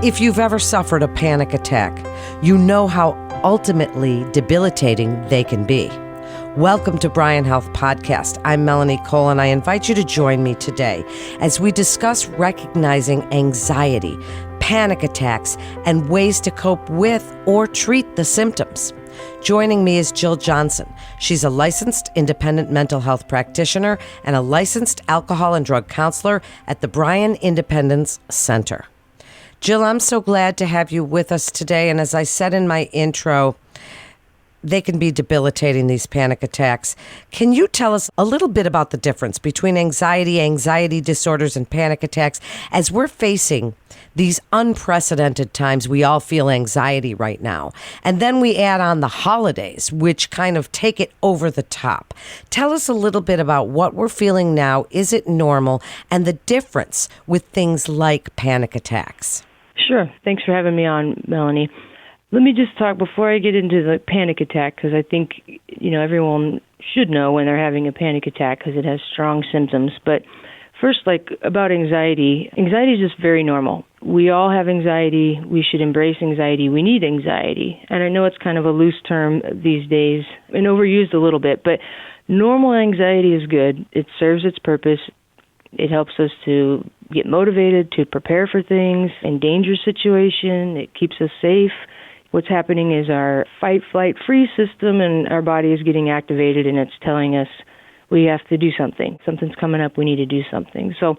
If you've ever suffered a panic attack, you know how ultimately debilitating they can be. Welcome to Bryan Health Podcast. I'm Melanie Cole, and I invite you to join me today as we discuss recognizing anxiety, panic attacks, and ways to cope with or treat the symptoms. Joining me is Jill Johnson. She's a licensed independent mental health practitioner and a licensed alcohol and drug counselor at the Bryan Independence Center. Jill, I'm so glad to have you with us today. And as I said in my intro, they can be debilitating, these panic attacks. Can you tell us a little bit about the difference between anxiety disorders, and panic attacks? As we're facing these unprecedented times, we all feel anxiety right now. And then we add on the holidays, which kind of take it over the top. Tell us a little bit about what we're feeling now. Is it normal? And the difference with things like panic attacks. Sure. Thanks for having me on, Melanie. Let me just talk before I get into the panic attack, because I think, everyone should know when they're having a panic attack because it has strong symptoms. But first, about anxiety. Anxiety is just very normal. We all have anxiety. We should embrace anxiety. We need anxiety. And I know it's kind of a loose term these days and overused a little bit, but normal anxiety is good. It serves its purpose. It helps us to get motivated, to prepare for things in dangerous situation. It keeps us safe. What's happening is our fight, flight, freeze system, and our body is getting activated, and it's telling us we have to do something. Something's coming up. We need to do something. So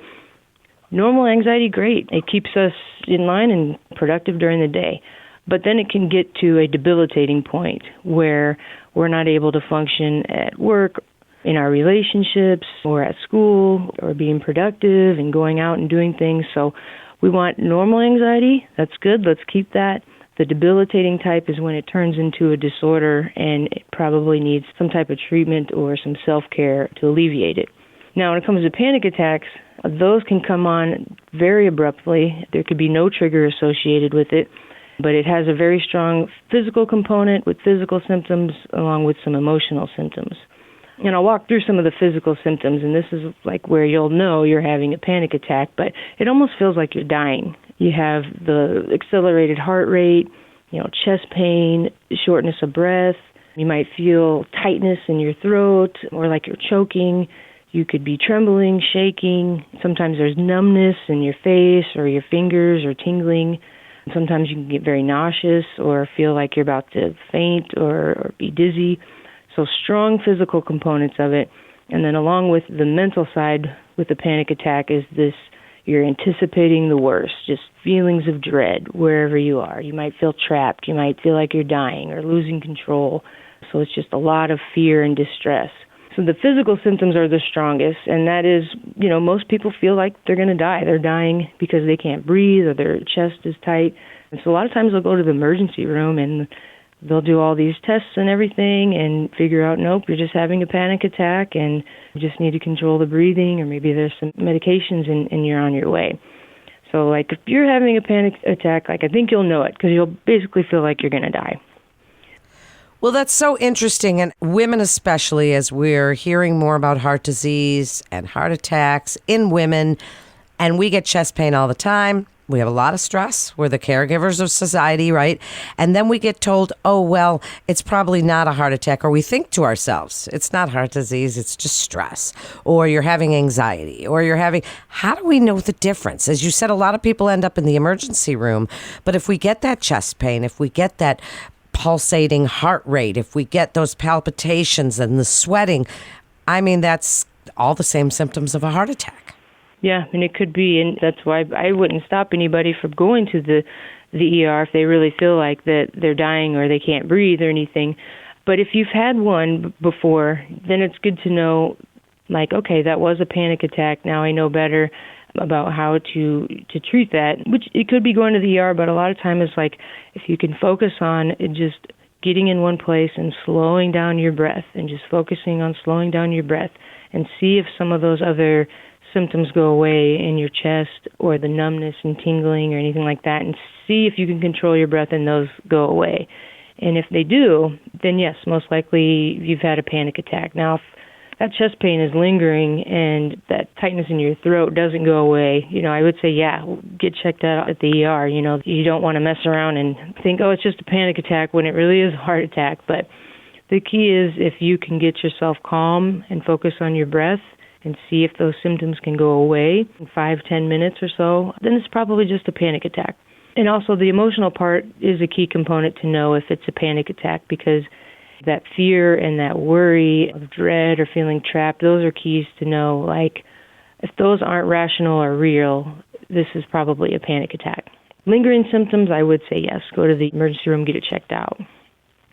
normal anxiety, great. It keeps us in line and productive during the day. But then it can get to a debilitating point where we're not able to function at work, in our relationships, or at school, or being productive and going out and doing things. So we want normal anxiety. That's good. Let's keep that. The debilitating type is when it turns into a disorder and it probably needs some type of treatment or some self-care to alleviate it. Now, when it comes to panic attacks, those can come on very abruptly. There could be no trigger associated with it, but it has a very strong physical component with physical symptoms along with some emotional symptoms. And I'll walk through some of the physical symptoms, and this is where you'll know you're having a panic attack, but it almost feels like you're dying. You have the accelerated heart rate, chest pain, shortness of breath. You might feel tightness in your throat or like you're choking. You could be trembling, shaking. Sometimes there's numbness in your face or your fingers or tingling. Sometimes you can get very nauseous or feel like you're about to faint or be dizzy. So strong physical components of it. And then along with the mental side with the panic attack is this, you're anticipating the worst, just feelings of dread wherever you are. You might feel trapped. You might feel like you're dying or losing control. So it's just a lot of fear and distress. So the physical symptoms are the strongest, and that is, most people feel like they're going to die. They're dying because they can't breathe or their chest is tight. And so a lot of times they'll go to the emergency room and they'll do all these tests and everything and figure out, nope, you're just having a panic attack and you just need to control the breathing, or maybe there's some medications and you're on your way. So, if you're having a panic attack, I think you'll know it because you'll basically feel like you're going to die. Well, that's so interesting. And women especially, as we're hearing more about heart disease and heart attacks in women, and we get chest pain all the time. We have a lot of stress. We're the caregivers of society, right? And then we get told, oh, well, it's probably not a heart attack. Or we think to ourselves, it's not heart disease, it's just stress. Or you're having anxiety. Or how do we know the difference? As you said, a lot of people end up in the emergency room. But if we get that chest pain, if we get that pulsating heart rate, if we get those palpitations and the sweating, that's all the same symptoms of a heart attack. Yeah, and it could be, and that's why I wouldn't stop anybody from going to the ER if they really feel like that they're dying or they can't breathe or anything. But if you've had one before, then it's good to know, okay, that was a panic attack. Now I know better about how to treat that, which it could be going to the ER, but a lot of times it's if you can focus on just getting in one place and slowing down your breath and just focusing on slowing down your breath and see if some of those other symptoms go away in your chest or the numbness and tingling or anything like that, and see if you can control your breath and those go away. And if they do, then yes, most likely you've had a panic attack. Now, if that chest pain is lingering and that tightness in your throat doesn't go away, I would say, get checked out at the ER. You don't want to mess around and think, oh, it's just a panic attack when it really is a heart attack. But the key is if you can get yourself calm and focus on your breath and see if those symptoms can go away in 5-10 minutes or so, then it's probably just a panic attack. And also the emotional part is a key component to know if it's a panic attack, because that fear and that worry of dread or feeling trapped, those are keys to know, like, if those aren't rational or real, this is probably a panic attack. Lingering symptoms, I would say yes, go to the emergency room, get it checked out.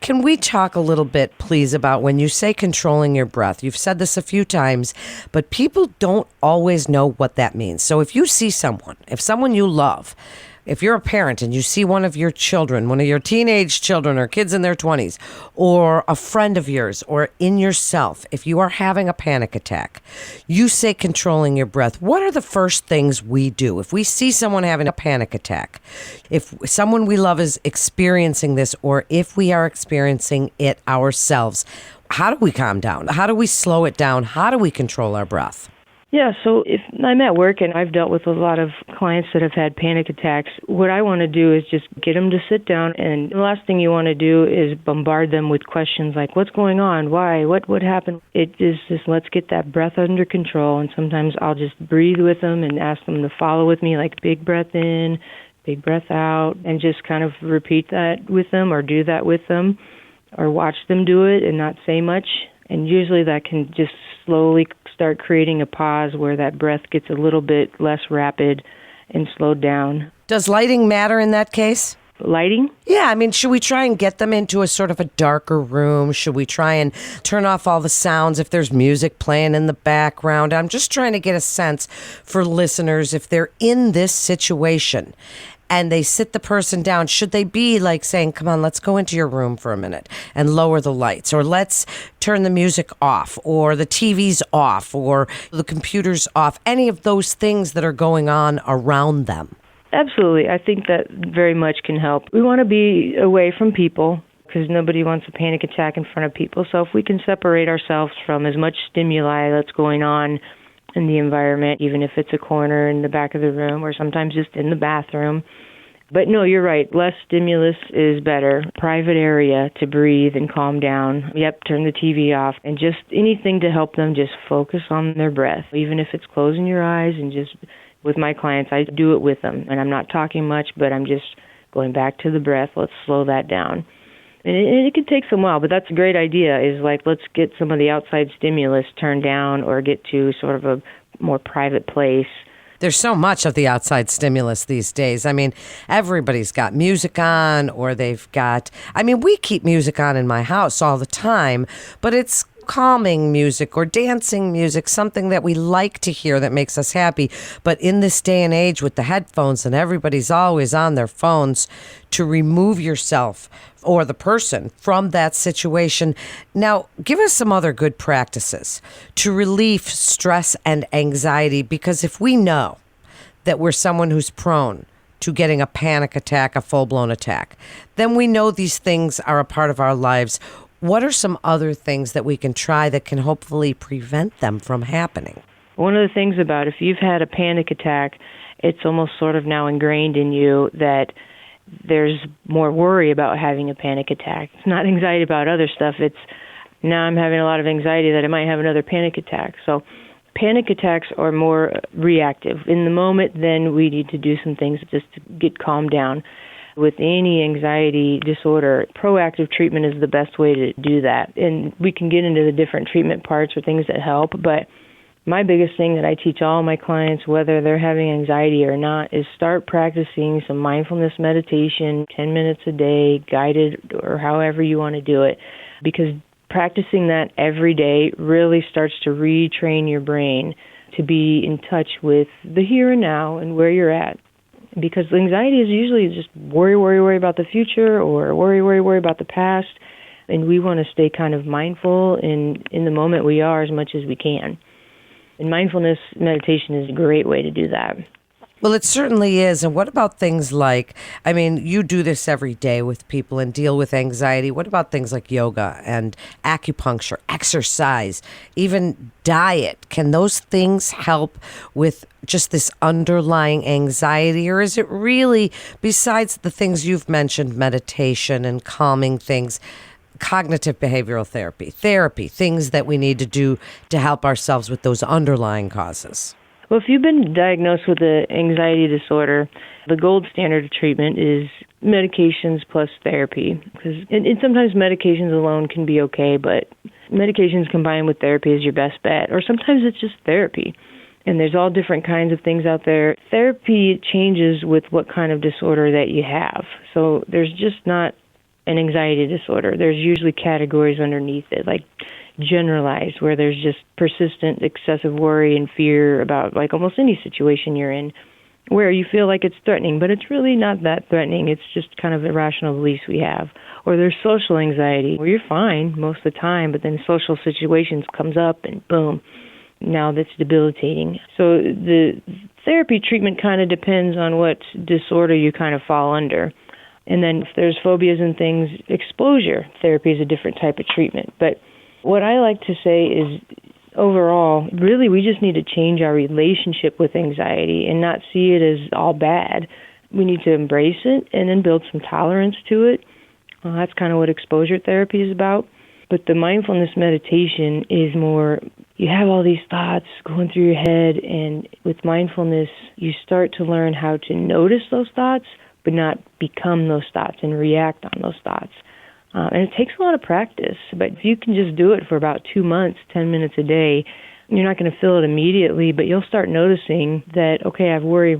Can we talk a little bit, please, about when you say controlling your breath? You've said this a few times, but people don't always know what that means. So if you see someone, if someone you love, if you're a parent and you see one of your children, one of your teenage children or kids in their 20s, or a friend of yours, or in yourself, if you are having a panic attack, you say controlling your breath. What are the first things we do? If we see someone having a panic attack, if someone we love is experiencing this, or if we are experiencing it ourselves, how do we calm down? How do we slow it down? How do we control our breath? Yeah, so if I'm at work and I've dealt with a lot of clients that have had panic attacks, what I want to do is just get them to sit down, and the last thing you want to do is bombard them with questions like, what's going on? Why? What happened? It is just, let's get that breath under control, and sometimes I'll just breathe with them and ask them to follow with me, like big breath in, big breath out, and just kind of repeat that with them or do that with them or watch them do it and not say much. And usually that can just slowly start creating a pause where that breath gets a little bit less rapid and slowed down. Does lighting matter in that case? Lighting? Yeah, I mean, should we try and get them into a sort of a darker room? Should we try and turn off all the sounds if there's music playing in the background? I'm just trying to get a sense for listeners if they're in this situation and they sit the person down, should they be like saying, come on, let's go into your room for a minute and lower the lights, or let's turn the music off, or the TV's off, or the computer's off, any of those things that are going on around them? Absolutely. I think that very much can help. We want to be away from people because nobody wants a panic attack in front of people. So if we can separate ourselves from as much stimuli that's going on in the environment, even if it's a corner in the back of the room or sometimes just in the bathroom. But no, you're right. Less stimulus is better. Private area to breathe and calm down. Yep, turn the TV off and just anything to help them just focus on their breath. Even if it's closing your eyes and just, with my clients, I do it with them. And I'm not talking much, but I'm just going back to the breath. Let's slow that down. And it could take some while, but that's a great idea, is like, let's get some of the outside stimulus turned down or get to sort of a more private place. There's so much of the outside stimulus these days. I mean, everybody's got music on, or they've got, we keep music on in my house all the time, but it's calming music or dancing music, something that we like to hear that makes us happy. But in this day and age with the headphones and everybody's always on their phones, to remove yourself or the person from that situation. Now, give us some other good practices to relieve stress and anxiety, because if we know that we're someone who's prone to getting a panic attack, a full-blown attack, then we know these things are a part of our lives. What are some other things that we can try that can hopefully prevent them from happening? One of the things about if you've had a panic attack, it's almost sort of now ingrained in you that there's more worry about having a panic attack. It's not anxiety about other stuff. It's now I'm having a lot of anxiety that I might have another panic attack. So panic attacks are more reactive. In the moment, then we need to do some things just to get calmed down. With any anxiety disorder, proactive treatment is the best way to do that. And we can get into the different treatment parts or things that help, but my biggest thing that I teach all my clients, whether they're having anxiety or not, is start practicing some mindfulness meditation, 10 minutes a day, guided or however you want to do it, because practicing that every day really starts to retrain your brain to be in touch with the here and now and where you're at. Because anxiety is usually just worry about the future or worry about the past, and we want to stay kind of mindful in the moment we are as much as we can. And mindfulness meditation is a great way to do that. Well, it certainly is. And what about things like, I mean, you do this every day with people and deal with anxiety. What about things like yoga and acupuncture, exercise, even diet? Can those things help with just this underlying anxiety? Or is it really, besides the things you've mentioned, meditation and calming things, cognitive behavioral therapy, things that we need to do to help ourselves with those underlying causes? Well, if you've been diagnosed with an anxiety disorder, the gold standard of treatment is medications plus therapy. And sometimes medications alone can be okay, but medications combined with therapy is your best bet. Or sometimes it's just therapy. And there's all different kinds of things out there. Therapy changes with what kind of disorder that you have. So there's just not an anxiety disorder. There's usually categories underneath it, like generalized, where there's just persistent excessive worry and fear about like almost any situation you're in, where you feel like it's threatening, but it's really not that threatening. It's just kind of irrational beliefs we have. Or there's social anxiety, where you're fine most of the time, but then social situations comes up and boom, now that's debilitating. So the therapy treatment kind of depends on what disorder you kind of fall under. And then if there's phobias and things, exposure therapy is a different type of treatment. But what I like to say is, overall, really we just need to change our relationship with anxiety and not see it as all bad. We need to embrace it and then build some tolerance to it. That's kind of what exposure therapy is about. But the mindfulness meditation is more, you have all these thoughts going through your head, and with mindfulness, you start to learn how to notice those thoughts, but not become those thoughts and react on those thoughts. And it takes a lot of practice, but if you can just do it for about 2 months, 10 minutes a day, you're not going to feel it immediately, but you'll start noticing that, okay, I've worry,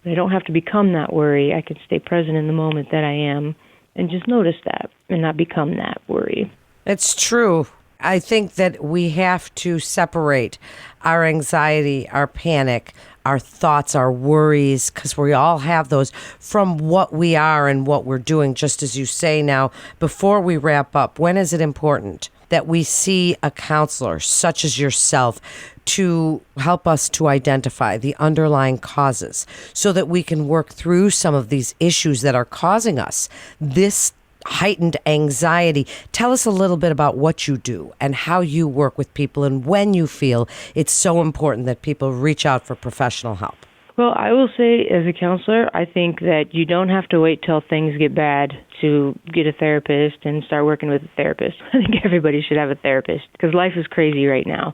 but I don't have to become that worry. I can stay present in the moment that I am and just notice that and not become that worry. It's true. I think that we have to separate our anxiety, our panic, our thoughts, our worries, because we all have those, from what we are and what we're doing. Just as you say now, before we wrap up, when is it important that we see a counselor such as yourself to help us to identify the underlying causes so that we can work through some of these issues that are causing us this heightened anxiety? Tell us a little bit about what you do and how you work with people and when you feel it's so important that people reach out for professional help. Well, I will say as a counselor, I think that you don't have to wait till things get bad to get a therapist and start working with a therapist. I think everybody should have a therapist because life is crazy right now.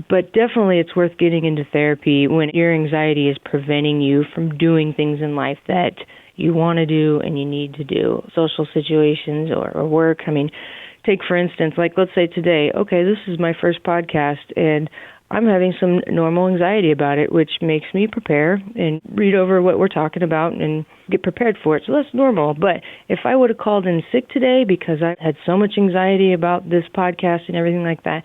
But definitely it's worth getting into therapy when your anxiety is preventing you from doing things in life that you want to do and you need to do, social situations or work. I mean, take for instance, like let's say today, okay, this is my first podcast and I'm having some normal anxiety about it, which makes me prepare and read over what we're talking about and get prepared for it. So that's normal. But if I would have called in sick today because I had so much anxiety about this podcast and everything like that,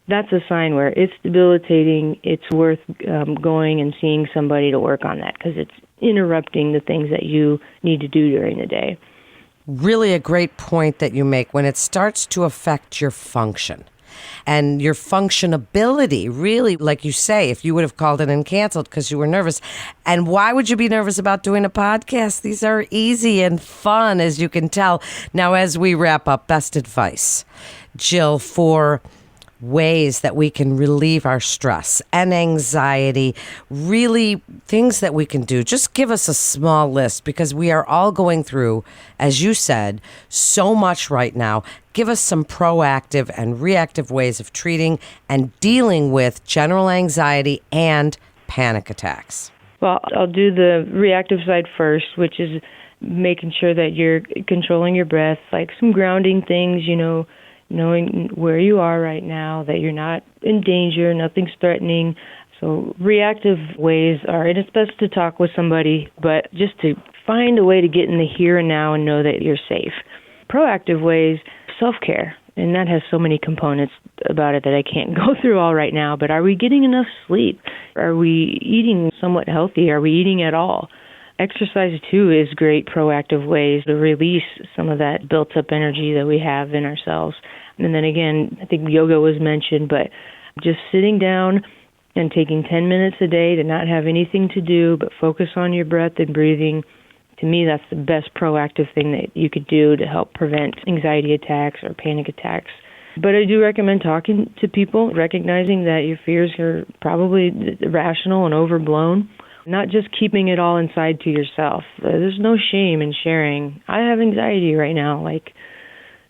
that's a sign where it's debilitating. It's worth going and seeing somebody to work on that because it's interrupting the things that you need to do during the day. Really a great point that you make when it starts to affect your function and your functionability. Really, like you say, if you would have called in and canceled because you were nervous. And why would you be nervous about doing a podcast? These are easy and fun, as you can tell. Now, as we wrap up, best advice, Jill, for ways that we can relieve our stress and anxiety, really things that we can do. Just give us a small list because we are all going through, as you said, so much right now. Give us some proactive and reactive ways of treating and dealing with general anxiety and panic attacks. Well, I'll do the reactive side first, which is making sure that you're controlling your breath, like some grounding things, knowing where you are right now, that you're not in danger, nothing's threatening. So reactive ways are, and it's best to talk with somebody, but just to find a way to get in the here and now and know that you're safe. Proactive ways, self-care, and that has so many components about it that I can't go through all right now, but are we getting enough sleep? Are we eating somewhat healthy? Are we eating at all? Exercise, too, is great proactive ways to release some of that built-up energy that we have in ourselves. And then again, I think yoga was mentioned, but just sitting down and taking 10 minutes a day to not have anything to do but focus on your breath and breathing, to me, that's the best proactive thing that you could do to help prevent anxiety attacks or panic attacks. But I do recommend talking to people, recognizing that your fears are probably irrational and overblown, not just keeping it all inside to yourself. There's no shame in sharing. I have anxiety right now, like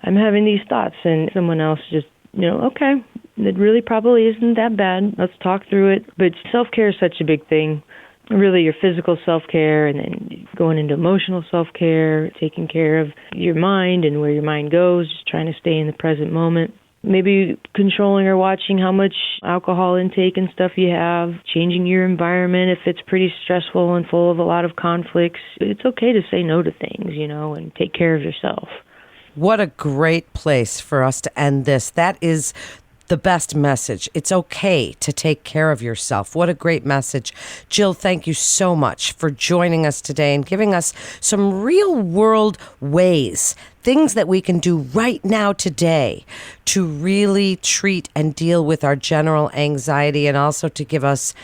I'm having these thoughts, and someone else just, okay, it really probably isn't that bad. Let's talk through it. But self-care is such a big thing. Really, your physical self-care, and then going into emotional self-care, taking care of your mind and where your mind goes, just trying to stay in the present moment. Maybe controlling or watching how much alcohol intake and stuff you have, changing your environment if it's pretty stressful and full of a lot of conflicts. It's okay to say no to things, and take care of yourself. What a great place for us to end this. That is the best message. It's okay to take care of yourself. What a great message. Jill, thank you so much for joining us today and giving us some real world ways, things that we can do right now today to really treat and deal with our general anxiety, and also to give us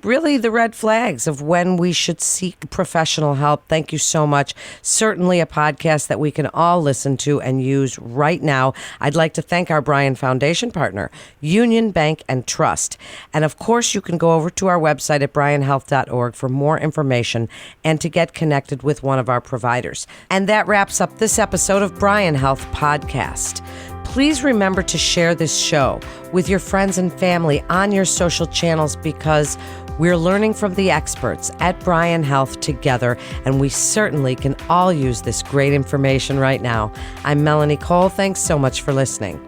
really the red flags of when we should seek professional help. Thank you so much. Certainly a podcast that we can all listen to and use right now. I'd like to thank our Bryan Foundation partner, Union Bank and Trust. And of course, you can go over to our website at bryanhealth.org for more information and to get connected with one of our providers. And that wraps up this episode of Bryan Health Podcast. Please remember to share this show with your friends and family on your social channels, because we're learning from the experts at Bryan Health together, and we certainly can all use this great information right now. I'm Melanie Cole. Thanks so much for listening.